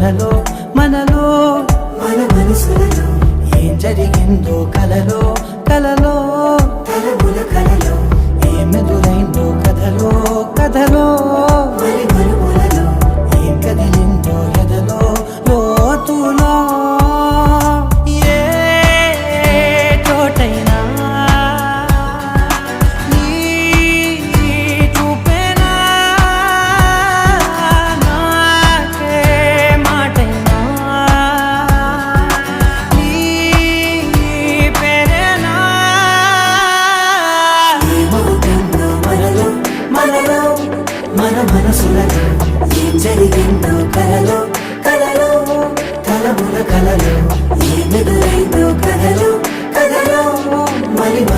మనలో మనలో మన మనసులలో ఏం జరిగిందో కలలో కలలో తలముల కలలో ఏమెదురైందో కథలో కథలో